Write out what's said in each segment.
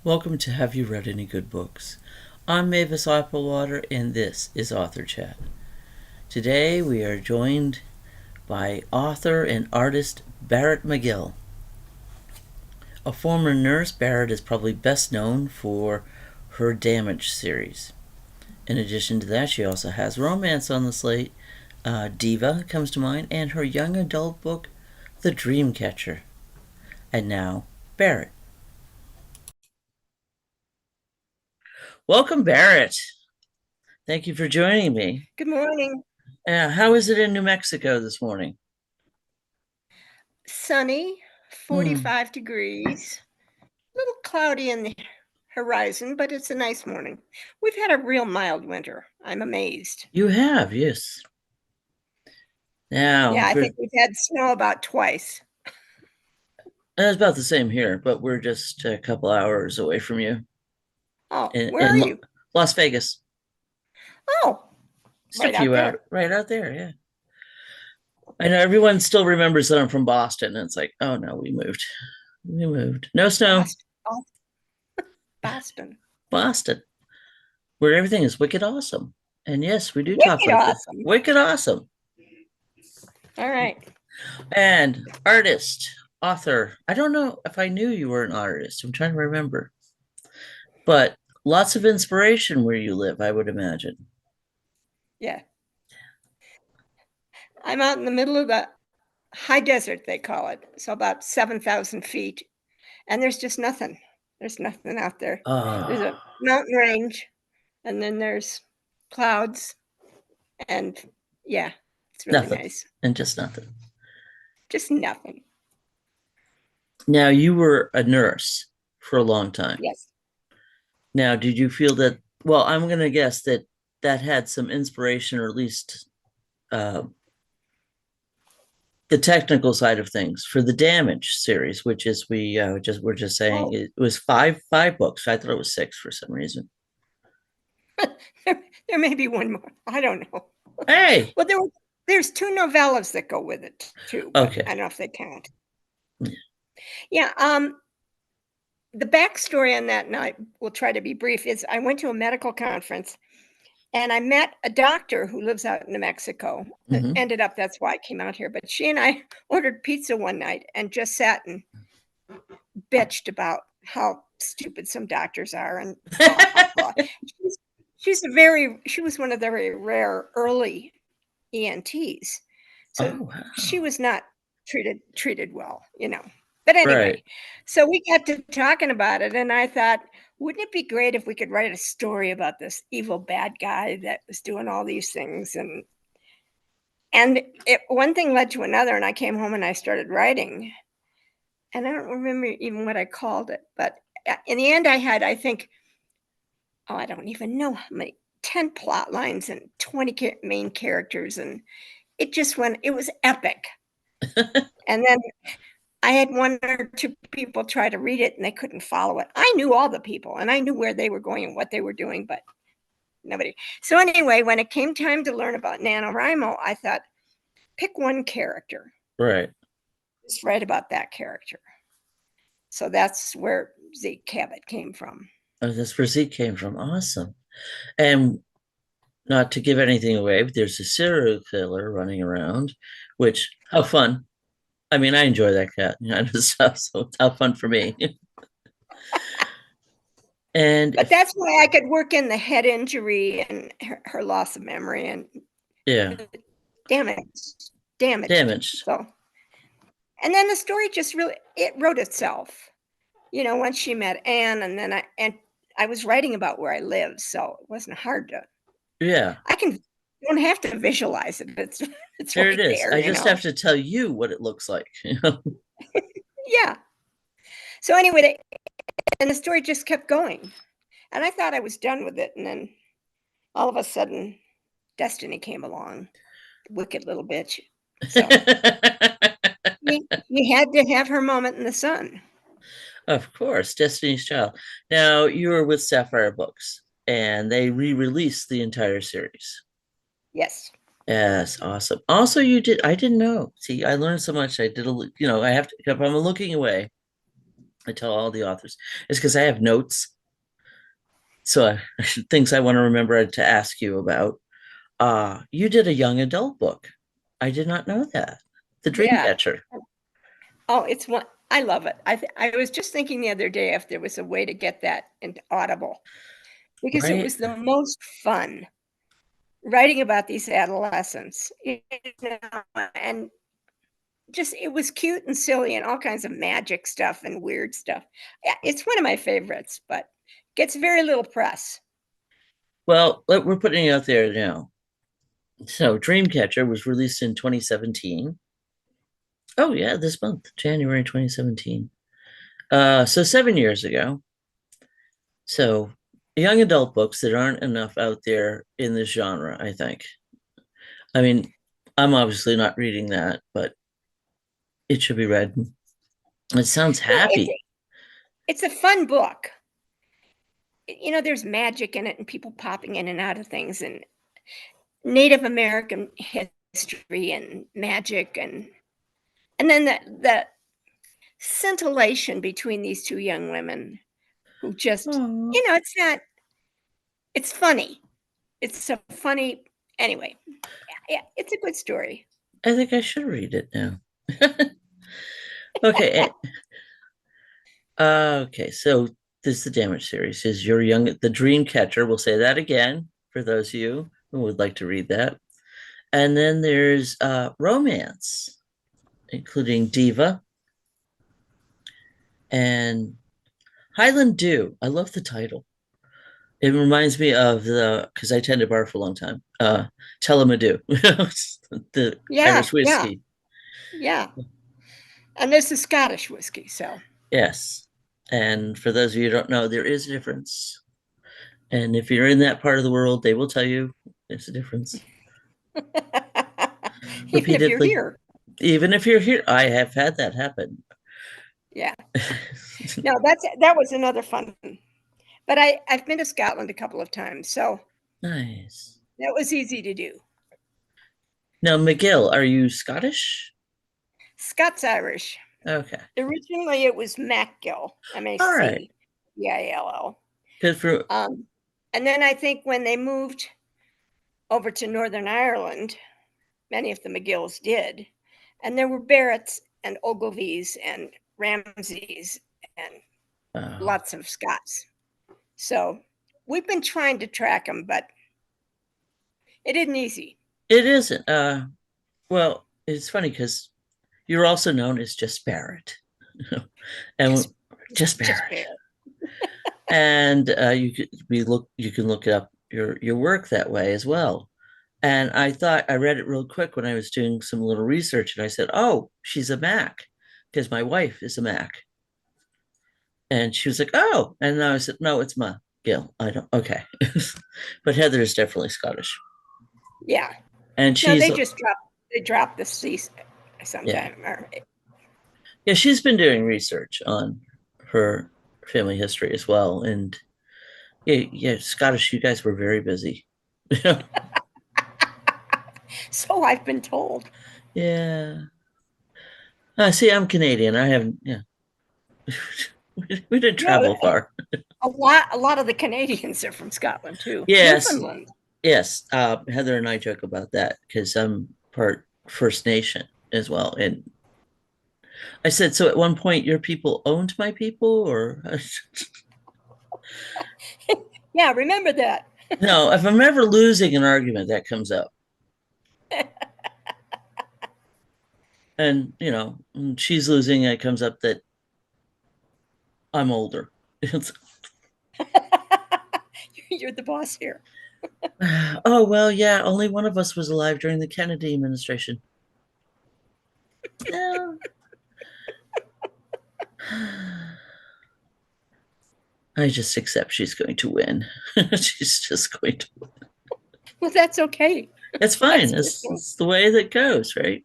Welcome to Have You Read Any Good Books? I'm Mavis Applewater, and this is Author Chat. Today we are joined by author and artist Barrett McGill. A former nurse, Barrett is probably best known for her Damage series. In addition to that, she also has romance on the slate. Diva comes to mind, and her young adult book, The Dreamcatcher. And now, Barrett. Welcome, Barrett. Thank you for joining me. Good morning. How is it in New Mexico this morning? Sunny, 45 degrees. A little cloudy in the horizon, but it's a nice morning. We've had a real mild winter. I'm amazed. You have, yes. Now, I think we've had snow about twice. it's about the same here, but we're just a couple hours away from you. Oh, where are you? Las Vegas. Oh, just a few hours, right out there, yeah. I know everyone still remembers that I'm from Boston, and it's like, oh no, we moved. No snow. Boston, where everything is wicked awesome. And yes, we do talk like this. Wicked awesome. All right. And artist, author. I don't know if I knew you were an artist. I'm trying to remember. But lots of inspiration where you live, I would imagine. Yeah. I'm out in the middle of the high desert, they call it. So about 7,000 feet. And there's just nothing. There's nothing out there. There's a mountain range, and then there's clouds, and yeah, it's really nice. And just nothing. Just nothing. Now, you were a nurse for a long time. Yes. Now, did you feel that, well, I'm going to guess that had some inspiration, or at least the technical side of things for the Damage series, which is we're just saying it was five books. I thought it was 6 for some reason. There may be one more. I don't know. Hey. Well, there's 2 novellas that go with it too. Okay. I don't know if they count. Yeah. The backstory on that, and I will try to be brief, is I went to a medical conference. And I met a doctor who lives out in New Mexico. Ended up, that's why I came out here. But she and I ordered pizza one night and just sat and bitched about how stupid some doctors are. And she was one of the very rare early ENTs. So she was not treated well, But anyway, So we got to talking about it, and I thought, wouldn't it be great if we could write a story about this evil bad guy that was doing all these things? And one thing led to another, and I came home and I started writing. And I don't remember even what I called it, but in the end I had, I think, I don't even know how many, 10 plot lines and 20 main characters. And it was epic. And then I had 1 or 2 people try to read it and they couldn't follow it. I knew all the people and I knew where they were going and what they were doing, but nobody. So anyway, when it came time to learn about NaNoWriMo, I thought, pick one character. Right. Just write about that character. So that's where Zeke Cabot came from. Oh, that's where Zeke came from. Awesome. And not to give anything away, but there's a serial killer running around, which, how fun. I mean, I enjoy that cat kind of stuff, so it's how fun for me. But that's why I could work in the head injury and her loss of memory and damaged. So, and then the story just it wrote itself. Once she met Anne, and then I was writing about where I live, so it wasn't hard to. Yeah. You don't have to visualize it. It's there it is. I just have to tell you what it looks like. Yeah. So anyway, and the story just kept going. And I thought I was done with it. And then all of a sudden, Destiny came along. Wicked little bitch. So we had to have her moment in the sun. Of course, Destiny's Child. Now, you were with Sapphire Books, and they re-released the entire series. Yes. Yes, awesome. Also, I didn't know. See, I learned so much. I did I have to, if I'm looking away, I tell all the authors. It's because I have notes. So things I want to remember to ask you about. You did a young adult book. I did not know that. The Yeah. Dreamcatcher. Oh, it's one. I love it. I was just thinking the other day if there was a way to get that into Audible, because it Right? was the most fun writing about these adolescents, and just it was cute and silly and all kinds of magic stuff and weird stuff. Yeah, it's one of my favorites, but gets very little press. Well, we're putting it out there now. So Dreamcatcher was released in 2017. Oh yeah, this month, January 2017. So 7 years ago. So young adult books that aren't enough out there in this genre, I think. I mean, I'm obviously not reading that, but it should be read. It sounds No, happy. it's a fun book. There's magic in it and people popping in and out of things and Native American history and magic and then the scintillation between these two young women who just, Oh, it's funny. It's a funny, anyway. Yeah, it's a good story. I think I should read it now. Okay. Okay. So this is the Damage series. Is your young the Dreamcatcher? We'll say that again for those of you who would like to read that. And then there's romance, including Diva and Highland Dew. I love the title. It reminds me of the because I tended bar for a long time. Telemadu, the Yeah, Irish yeah, whiskey. yeah. And this is Scottish whiskey, so. Yes. And for those of you who don't know, there is a difference. And if you're in that part of the world, they will tell you there's a difference. Even if you're Repeatedly. here. Even if you're here, I have had that happen. Yeah. No, that was another fun one. But I've been to Scotland a couple of times, so Nice. that was easy to do. Now, McGill, are you Scottish? Scots Irish. Okay. Originally, it was MacGill, All right. Macill. Because for And then I think when they moved over to Northern Ireland, many of the McGills did, and there were Barretts and Ogilvies and Ramsays and lots of Scots. So we've been trying to track them, but it isn't easy. it isn't. Well, it's funny because you're also known as just Barrett, and just Barrett. Just Barrett. And you can look it up your work that way as well. And I thought I read it real quick when I was doing some little research, and I said, "Oh, she's a Mac," because my wife is a Mac. And she was like, "Oh," and then I said, "No, it's Ma Gill. I don't. Okay," but Heather is definitely Scottish. Yeah. And No, she's they drop the C sometime. yeah. Yeah, she's been doing research on her family history as well. And yeah, Scottish, you guys were very busy. So I've been told. Yeah. See, I'm Canadian. I haven't, yeah. We didn't No, travel far. a lot of the Canadians are from Scotland too. Yes, Newfoundland. yes. Heather and I joke about that because I'm part First Nation as well. And I said, so at one point your people owned my people, or Yeah, remember that. no, if I'm ever losing an argument, that comes up. And she's losing, it comes up that I'm older. You're the boss here. Oh well, yeah, only one of us was alive during the Kennedy administration. Yeah. I just accept she's going to win. She's just going to win. Well, that's okay. It's fine. It's the way that goes, right?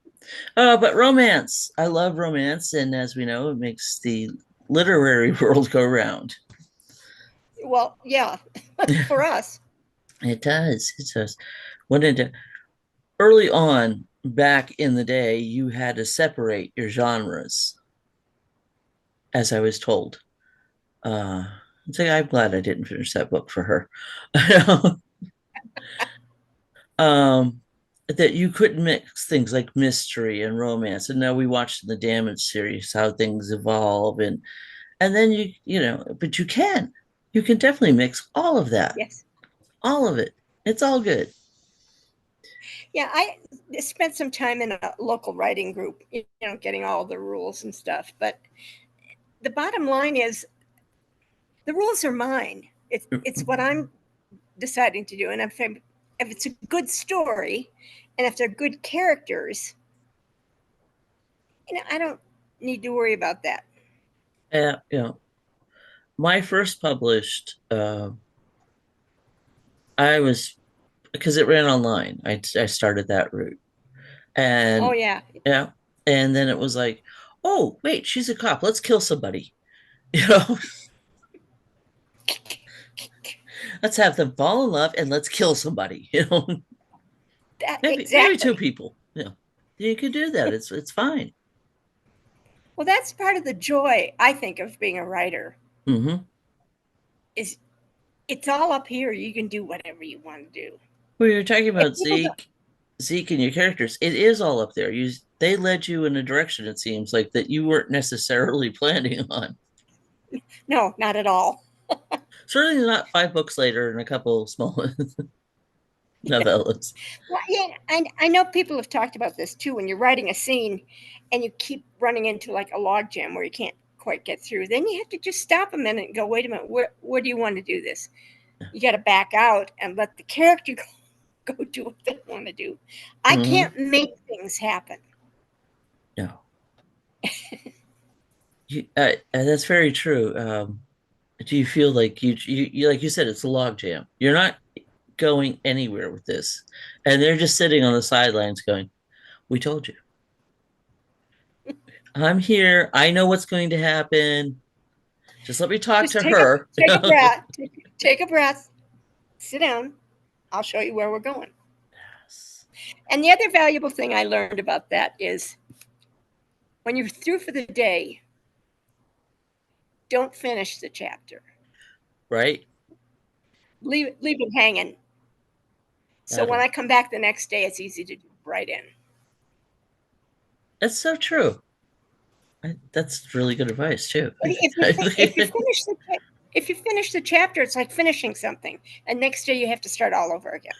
But romance. I love romance, and as we know, it makes the literary world go round. Well, yeah, for us. It does. It does. When it early on back in the day, you had to separate your genres. as I was told. I'm glad I didn't finish that book for her. um, that you couldn't mix things like mystery and romance. And now we watched in the Damage series how things evolve, and then but you can definitely mix all of that, Yes. all of it. It's all good. Yeah, I spent some time in a local writing group, getting all the rules and stuff. But the bottom line is, the rules are mine. It's what I'm deciding to do, and if it's a good story, and if they're good characters, I don't need to worry about that. My first published, I was because it ran online. I started that route, Oh and yeah. yeah, and then it was like, oh wait, she's a cop. Let's kill somebody. You know, let's have them fall in love and let's kill somebody. Maybe two Exactly. people. You can do that. It's fine. Well, that's part of the joy, I think, of being a writer. Mm-hmm. Is it's all up here. You can do whatever you want to do. Well, you're talking If about people don't, Zeke and your characters. It is all up there. They led you in a direction, it seems like, that you weren't necessarily planning on. no, not at all. Certainly not 5 books later and a couple small novellas. Well, yeah, I know people have talked about this too. When you're writing a scene and you keep running into like a log jam where you can't quite get through, then you have to just stop a minute and go, wait a minute, where do you want to do this? You got to back out and let the character go do what they want to do. I Mm-hmm. can't make things happen. No. That's very true. Do you feel like you like you said, it's a log jam? You're not going anywhere with this, and they're just sitting on the sidelines going, "We told you. I'm here. I know what's going to happen. Just let me talk Just to her." take a breath, take a breath, sit down. I'll show you where we're going. Yes. And the other valuable thing I learned about that is when you're through for the day, don't finish the chapter. Right? Leave it hanging. So when That'll. I come back the next day, it's easy to write in. That's so true. That's really good advice too. If you finish the chapter, it's like finishing something, and next day you have to start all over again.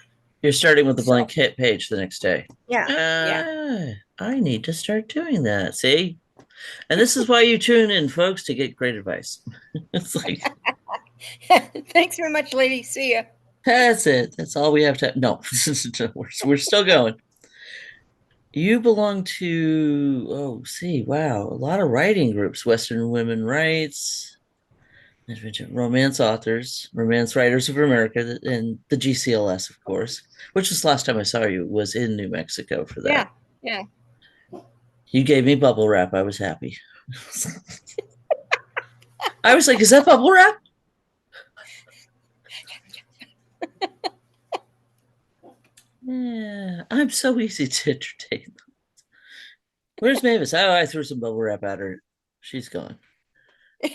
You're starting with the So blank hit page the next day. yeah, yeah. I need to start doing that. See? And this is why you tune in, folks, to get great advice. It's like, Thanks very much, lady. See ya. that's it. That's all we have to. No, we're still going. You belong to, oh, see, wow, a lot of writing groups, Western Women Rights, romance authors, romance writers of America, and the GCLS, of course, which was the last time I saw you was in New Mexico for that. Yeah, yeah. You gave me bubble wrap. I was happy. I was like, is that bubble wrap? Yeah, I'm so easy to entertain. Where's Mavis? Oh, I threw some bubble wrap at her. She's gone.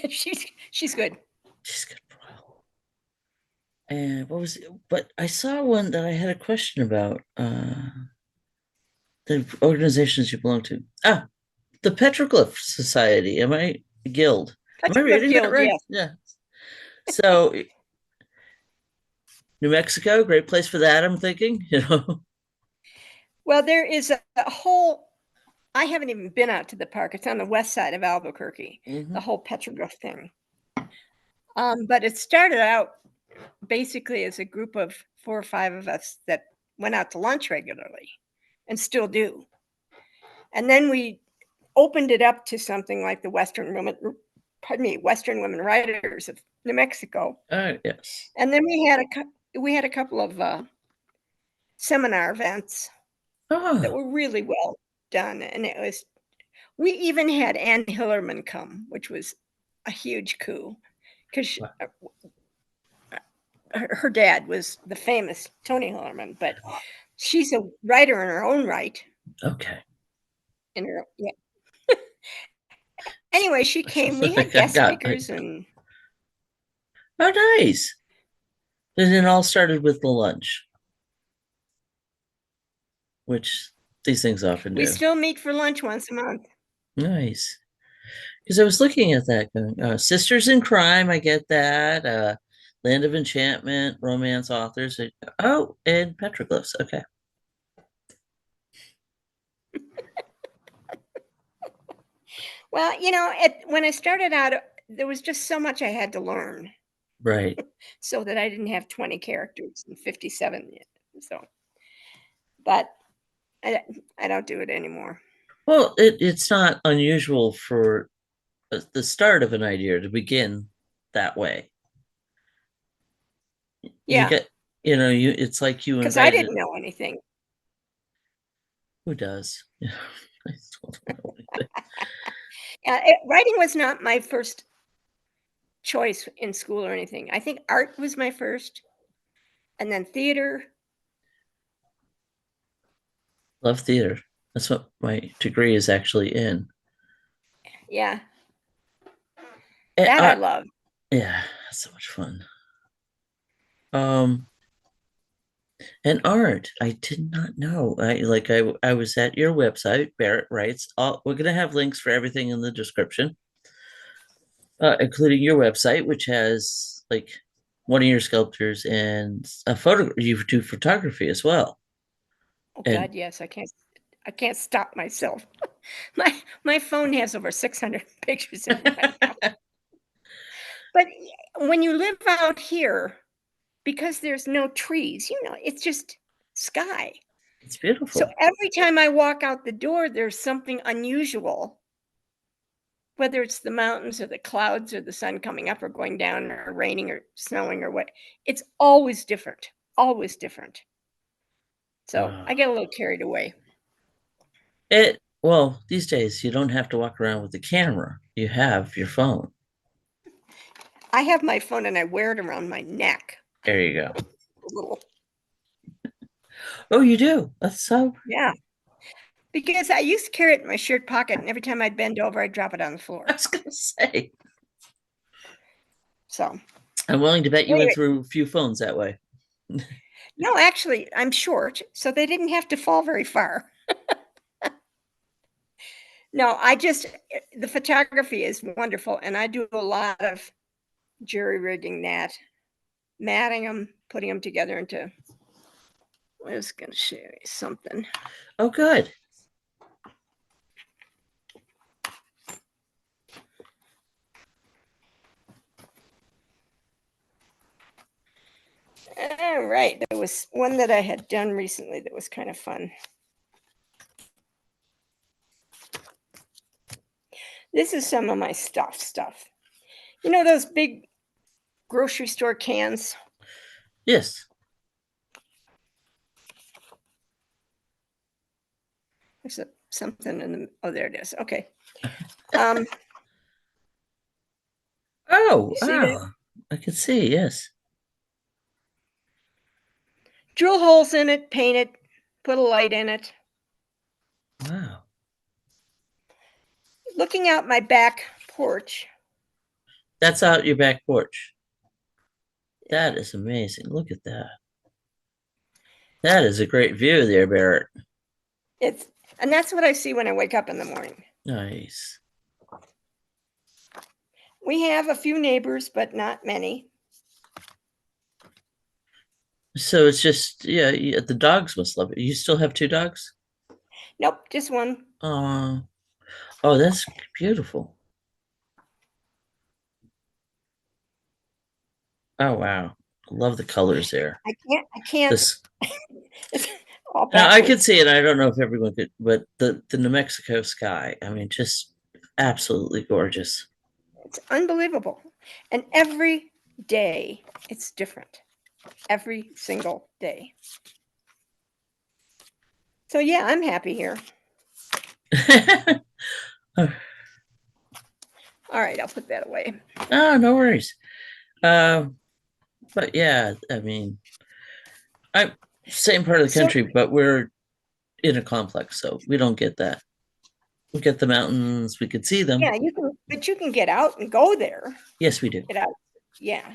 she's good. She's good for a while. And what was it? But I saw one that I had a question about. The organizations you belong to. Ah, the Petroglyph Society. Am I Guild? Am I Petroglyph reading that Guild, right? yes. Yeah. So New Mexico, great place for that, I'm thinking, Well, there is a whole. I haven't even been out to the park. It's on the west side of Albuquerque. Mm-hmm. The whole petroglyph thing. But it started out basically as a group of 4 or 5 of us that went out to lunch regularly, and still do. And then we opened it up to something like the Western Women Writers of New Mexico. Yes. And then we had a couple of seminar events that were really well done, and we even had Ann Hillerman come, which was a huge coup because her dad was the famous Tony Hillerman, but she's a writer in her own right. Okay. Yeah. Anyway, she came. We had guest speakers and. Oh, nice. And it all started with the lunch, which these things often do. We still meet for lunch once a month. Nice. Because I was looking at that going, Sisters in Crime, I get that. Land of Enchantment, romance authors. Oh, and petroglyphs. Okay. Well, when I started out, there was just so much I had to learn. Right. So that I didn't have 20 characters and 57 yet. So, but I don't do it anymore. Well, it's not unusual for the start of an idea to begin that way. Yeah. You get, it's like you because I didn't know anything. Who does? Yeah. I don't know anything. Writing was not my first choice in school or anything. I think art was my first, and then theater. Love theater. That's what my degree is actually in. Yeah. And That I love. Yeah, that's so much fun. And art, I did not know. I was at your website, Barrett writes. We're gonna have links for everything in the description, including your website, which has like one of your sculptures and a photo. You do photography as well. Oh God, yes, I can't stop myself. My phone has over 600 pictures in it right now. But when you live out here, because there's no trees, it's just sky. It's beautiful. So every time I walk out the door, there's something unusual. Whether it's the mountains or the clouds or the sun coming up or going down or raining or snowing or what, it's always different. Always different. So I get a little carried away. Well, these days you don't have to walk around with the camera. You have your phone. I have my phone and I wear it around my neck. There you go. A little. Oh, you do? That's so. Yeah. Because I used to carry it in my shirt pocket, and every time I'd bend over, I'd drop it on the floor. I was gonna say. So. I'm willing to bet you went through a few phones that way. No, actually, I'm short, so they didn't have to fall very far. No, the photography is wonderful, and I do a lot of jury rigging that, matting them, putting them together into. I was going to show you something. Oh, good. All right, there was one that I had done recently that was kind of fun. This is some of my stuff. You know those big grocery store cans? Yes. There's something in the. Oh, there it is. Okay. I can see. Yes. Drill holes in it, paint it, put a light in it. Wow. Looking out my back porch. That's out your back porch. That is amazing. Look at that. That is a great view there, Barrett. And that's what I see when I wake up in the morning. Nice. We have a few neighbors, but not many. So it's just, the dogs must love it. You still have 2 dogs? Nope, just one. Oh, that's beautiful. Oh, wow. Love the colors there. I can't. This. Now, I could see it. I don't know if everyone could, but the New Mexico sky, I mean, just absolutely gorgeous. It's unbelievable. And every day it's different. Every single day. So yeah, I'm happy here. All right, I'll put that away. Oh, no worries. But yeah, I mean, I'm same part of the country, but we're in a complex, so we don't get that. We get the mountains, we could see them. Yeah, But you can get out and go there. Yes, we do. Get out. Yeah.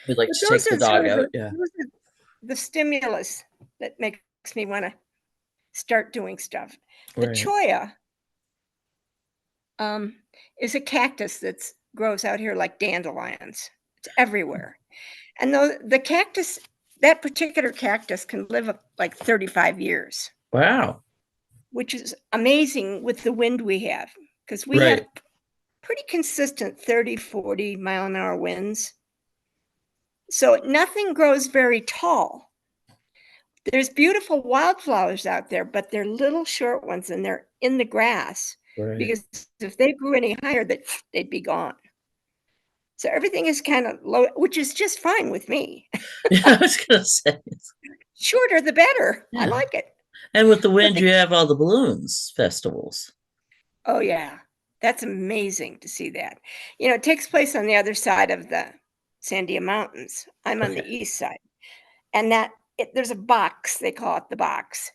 We'd like to take the dog out. Yeah. The stimulus that makes me want to start doing stuff. The cholla is a cactus that grows out here like dandelions. It's everywhere. And the cactus, that particular cactus can live like 35 years. Wow. Which is amazing with the wind we have, because we have pretty consistent 30, 40 mile an hour winds. So nothing grows very tall. There's beautiful wildflowers out there, but they're little short ones and they're in the grass. Because if they grew any higher, they'd be gone. So everything is kind of low, which is just fine with me. Yeah, I was going to say. Shorter, the better. Yeah. I like it. And with the wind, you have all the balloons festivals. Oh, yeah. That's amazing to see that. You know, it takes place on the other side of the Sandia Mountains. I'm on the east side. And there's a box, they call it the box,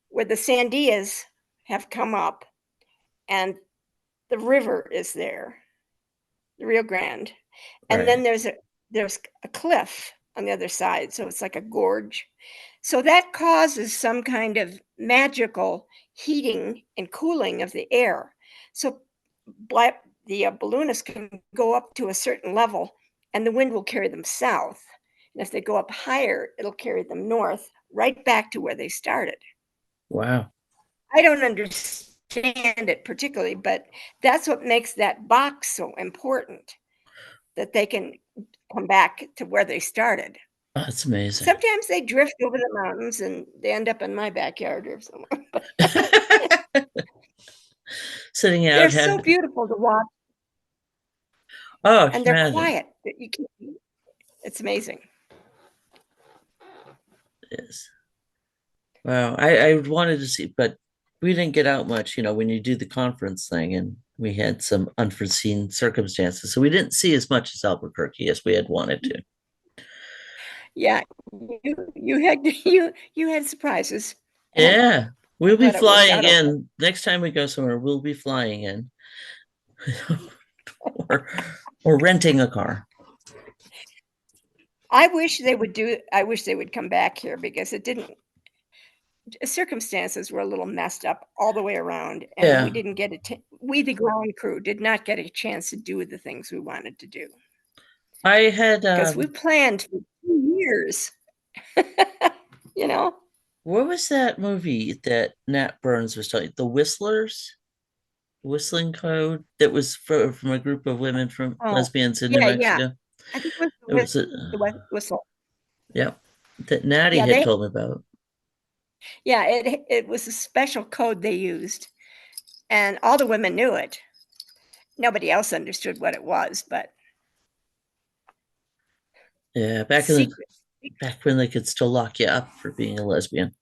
where the Sandias have come up and the river is there, the Rio Grande. And then there's a cliff on the other side. So it's like a gorge. So that causes some kind of magical heating and cooling of the air. So the balloonists can go up to a certain level and the wind will carry them south. And if they go up higher, it'll carry them north, right back to where they started. Wow. I don't understand it particularly, but that's what makes that box so important, that they can come back to where they started. Oh, that's amazing. Sometimes they drift over the mountains and they end up in my backyard or somewhere. Sitting out. They're so beautiful to watch. Oh, and they're quiet. It's amazing. It is. Wow. I wanted to see, but we didn't get out much, you know, when you do the conference thing, and we had some unforeseen circumstances. So we didn't see as much as Albuquerque as we had wanted to. Yeah, you had surprises. Yeah, we'll be flying in next time we go somewhere. We'll be flying in, or renting a car. I wish they would come back here, because it didn't. Circumstances were a little messed up all the way around, and we didn't get we, the ground crew, did not get a chance to do the things we wanted to do. I had because we planned for 2 years. You know, what was that movie that Nat Burns was talking? The Whistlers, Whistling Code. That was from a group of women from lesbians in New Mexico. Yeah. I think it was the Whistle. Yep, that Natty had told me about. Yeah, it was a special code they used, and all the women knew it. Nobody else understood what it was, but yeah, back when they could still lock you up for being a lesbian.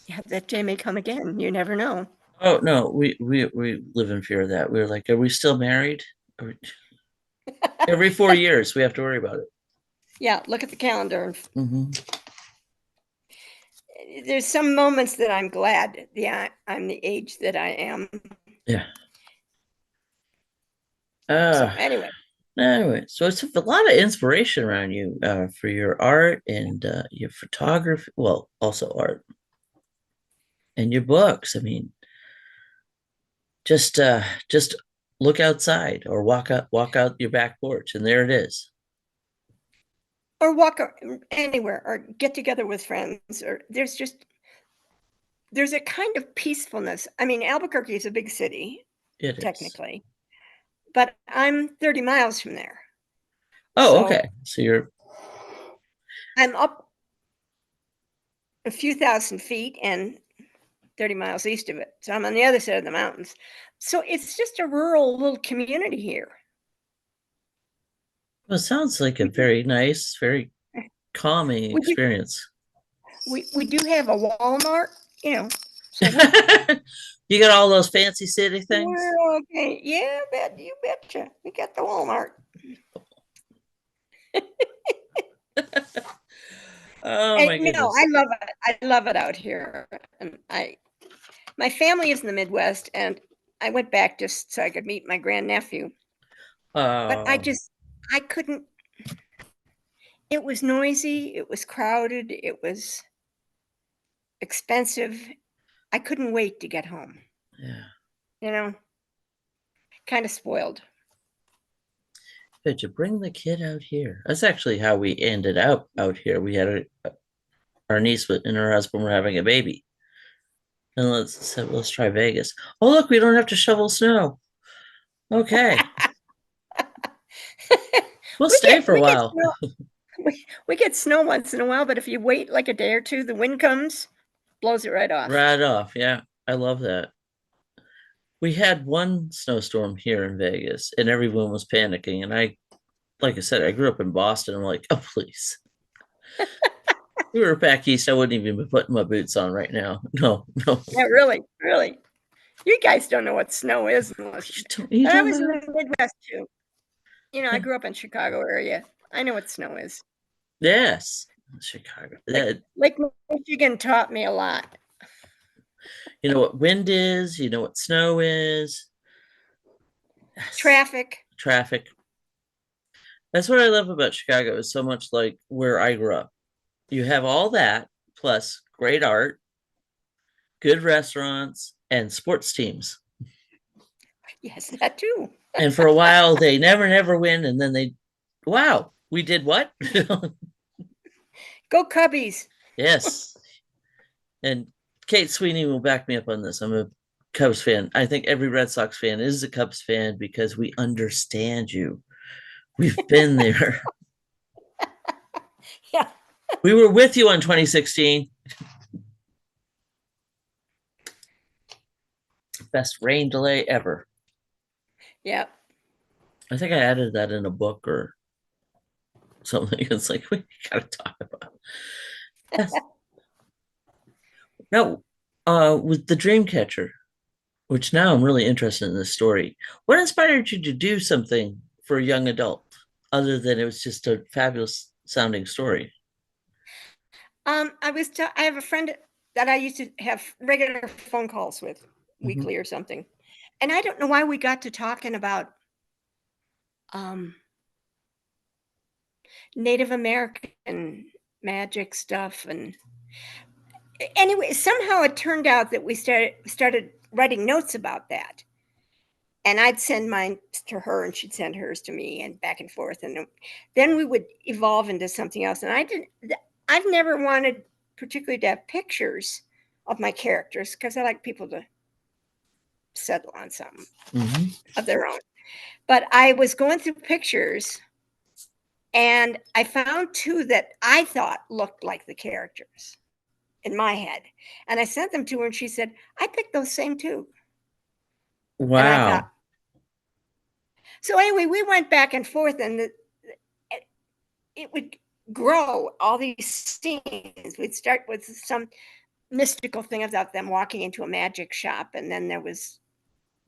Yeah, that day may come again. You never know. Oh no, we live in fear of that. We were like, are we still married? Every 4 years we have to worry about it. Yeah, look at the calendar. There's some moments that I'm glad I'm the age that I am. Yeah. So anyway, so it's a lot of inspiration around you for your art and your photography. Well, also art and your books. I mean, just look outside or walk out your back porch, and there it is. Or walk anywhere, or get together with friends, or there's a kind of peacefulness. I mean, Albuquerque is a big city, technically, but I'm 30 miles from there. Oh, okay. So I'm up a few thousand feet and 30 miles east of it. So I'm on the other side of the mountains. So it's just a rural little community here. Well, it sounds like a very nice, very calming experience. We do have a Walmart, you know. So you got all those fancy city things? We're okay. Yeah, you betcha. We got the Walmart. Oh my goodness. No, I love it. I love it out here. And my family is in the Midwest, and I went back just so I could meet my grandnephew. But I couldn't. It was noisy. It was crowded. It was expensive. I couldn't wait to get home. Yeah. Kind of spoiled. But you bring the kid out here. That's actually how we ended up out here. We had our niece and her husband were having a baby. And let's try Vegas. Oh, look, we don't have to shovel snow. Okay. We'll stay for a while. We get snow once in a while, but if you wait like a day or two, the wind comes, blows it right off. Right off, yeah. I love that. We had one snowstorm here in Vegas, and everyone was panicking. And like I said, I grew up in Boston. I'm like, oh, please. We were back east. I wouldn't even be putting my boots on right now. No. Yeah, really. You guys don't know what snow is. I was in the Midwest too. I grew up in Chicago area. I know what snow is. Yes, Chicago. Lake Michigan taught me a lot. You know what wind is. You know what snow is. Yes. Traffic. That's what I love about Chicago. Is so much like where I grew up. You have all that plus great art, good restaurants, and sports teams. Yes, that too. And for a while, they never win. And then wow, we did what? Go Cubbies. Yes. And Kate Sweeney will back me up on this. I'm a Cubs fan. I think every Red Sox fan is a Cubs fan because we understand you. We've been there. Yeah. We were with you on 2016. Best rain delay ever. Yeah. I think I added that in a book or something. It's like, we gotta talk about it. Yes. No, with the Dreamcatcher, which now I'm really interested in this story. What inspired you to do something for a young adult other than it was just a fabulous sounding story? I have a friend that I used to have regular phone calls with weekly or something. And I don't know why we got to talking about Native American magic stuff. And anyway, somehow it turned out that we started writing notes about that. And I'd send mine to her and she'd send hers to me and back and forth. And then we would evolve into something else. And I've never wanted particularly to have pictures of my characters because I like people to settle on something of their own. But I was going through pictures and I found two that I thought looked like the characters in my head. And I sent them to her and she said, I picked those same two. Wow. And I thought, so anyway, we went back and forth and it would grow all these scenes. We'd start with some mystical thing about them walking into a magic shop. And then there was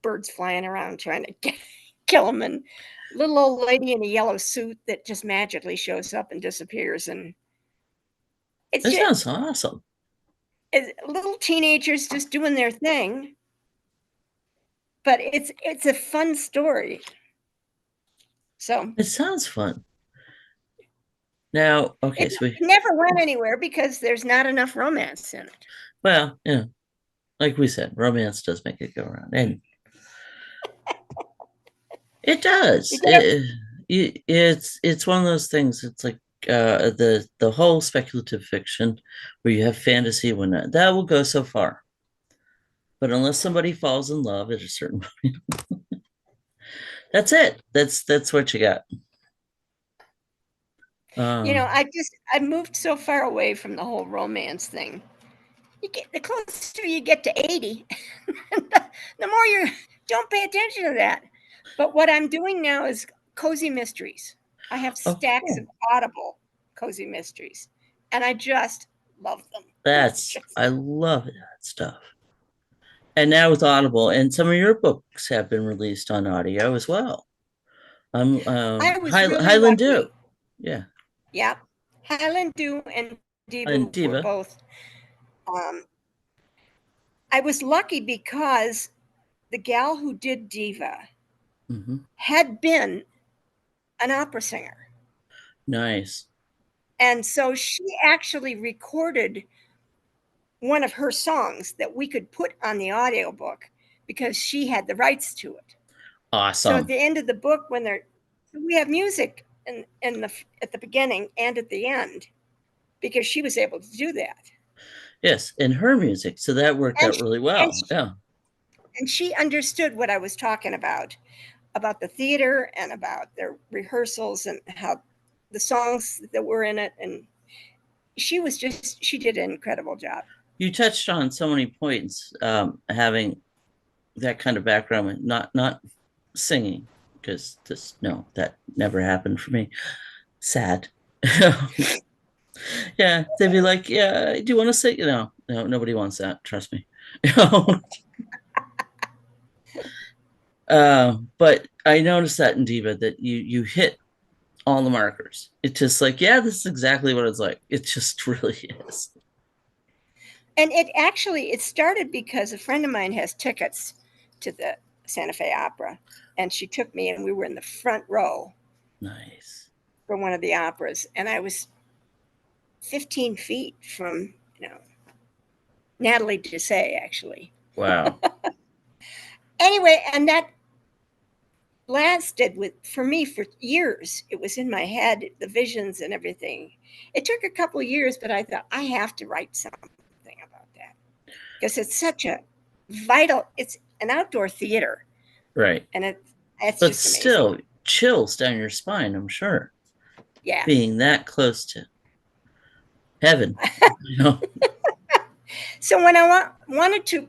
birds flying around trying to kill them, and little old lady in a yellow suit that just magically shows up and disappears. And it sounds awesome. Little teenagers just doing their thing, but it's a fun story. So it sounds fun. Now, okay, so we never went anywhere because there's not enough romance in it. Well, yeah, like we said, romance does make it go around, and it does. It's one of those things. It's like the whole speculative fiction where you have fantasy when that will go so far, but unless somebody falls in love at a certain point, that's it. That's what you got. I moved so far away from the whole romance thing. The closer you get to 80, the more you don't pay attention to that. But what I'm doing now is cozy mysteries. I have stacks of Audible cozy mysteries, and I just love them. I love that stuff. And now with Audible, and some of your books have been released on audio as well. Highland Dew. Yeah. Yeah. Highland Dew and Diva were both I was lucky because the gal who did Diva had been an opera singer. Nice. And so she actually recorded one of her songs that we could put on the audiobook because she had the rights to it. Awesome. So at the end of the book, we have music at the beginning and at the end because she was able to do that. Yes, in her music. So that worked out really well. Yeah. And she understood what I was talking about the theater and about their rehearsals and how the songs that were in it. And she did an incredible job. You touched on so many points, having that kind of background, not singing, because that never happened for me. Sad. Yeah, they'd be like, "Yeah, do you want to sing?" No, nobody wants that. Trust me. But I noticed that in Diva that you hit all the markers. It's just like, yeah, this is exactly what it's like. It just really is. And it started because a friend of mine has tickets to the Santa Fe Opera, and she took me, and we were in the front row. Nice. For one of the operas, and I was 15 feet from, Natalie Dessay, actually. Wow. Anyway, and that lasted for me for years. It was in my head, the visions and everything. It took a couple of years, but I thought I have to write something about that because it's such a vital. It's an outdoor theater, Right. And it's but just amazing. Still chills down your spine, I'm sure. Yeah. Being that close to heaven. So when I wanted to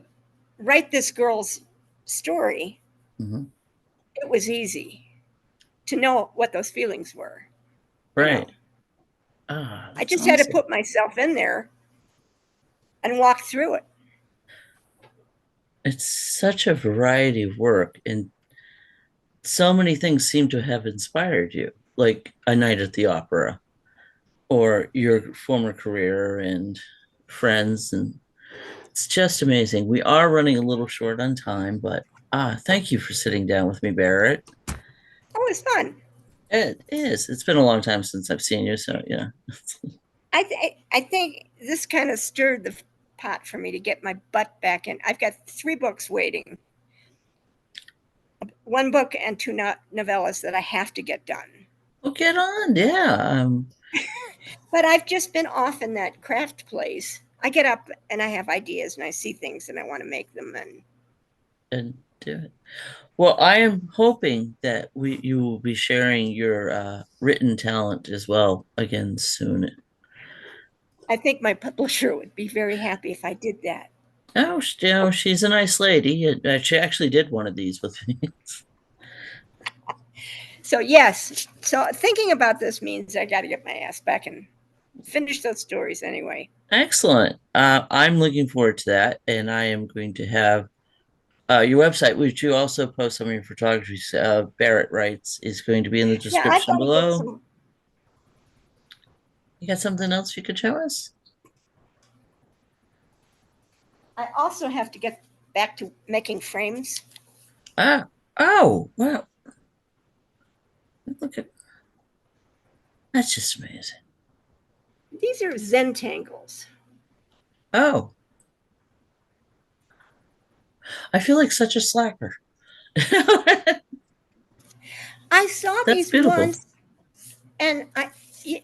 write this girl's story, it was easy to know what those feelings were. Right. I just had to put myself in there and walk through it. It's such a variety of work, and so many things seem to have inspired you, like A Night at the Opera or your former career and Friends. And it's just amazing. We are running a little short on time, but thank you for sitting down with me, Barrett. Oh, it's fun. It is. It's been a long time since I've seen you, so yeah. I think this kind of stirred the pot for me to get my butt back in. I've got 3 books waiting. 1 book and 2 novellas that I have to get done. Well, get on, yeah. But I've just been off in that craft place. I get up and I have ideas and I see things and I want to make them and do it. Well, I am hoping that you will be sharing your written talent as well again soon. I think my publisher would be very happy if I did that. Oh, she's a nice lady. She actually did one of these with me. So yes, so thinking about this means I got to get my ass back and finish those stories anyway. Excellent. I'm looking forward to that, and I am going to have your website, which you also post some of your photography. Barrett Writes is going to be in the description below. You got something else you could show us? I also have to get back to making frames. Oh, wow. Look at that's just amazing. These are Zentangles. Oh. I feel like such a slacker. I saw these beautiful. once, and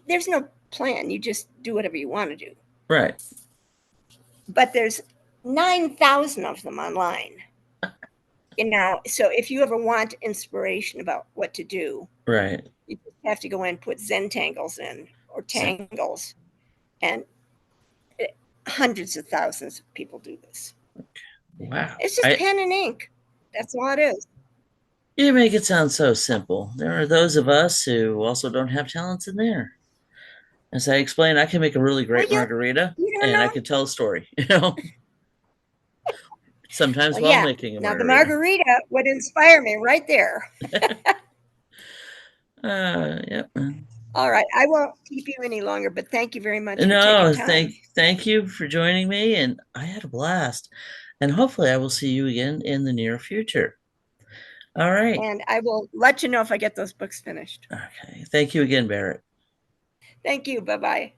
there's no plan. You just do whatever you want to do. Right. But there's 9,000 of them online. So if you ever want inspiration about what to do, right, you just have to go in and put Zentangles in or Tangles, and hundreds of thousands of people do this. Wow. It's just pen and ink. That's all it is. You make it sound so simple. There are those of us who also don't have talents in there. As I explained, I can make a really great margarita, and I can tell a story, Sometimes while making a margarita. Now the margarita would inspire me right there. Yep. All right. I won't keep you any longer, but thank you very much for taking time. Thank you for joining me, and I had a blast. And hopefully I will see you again in the near future. All right. And I will let you know if I get those books finished. Okay. Thank you again, Barrett. Thank you. Bye-bye.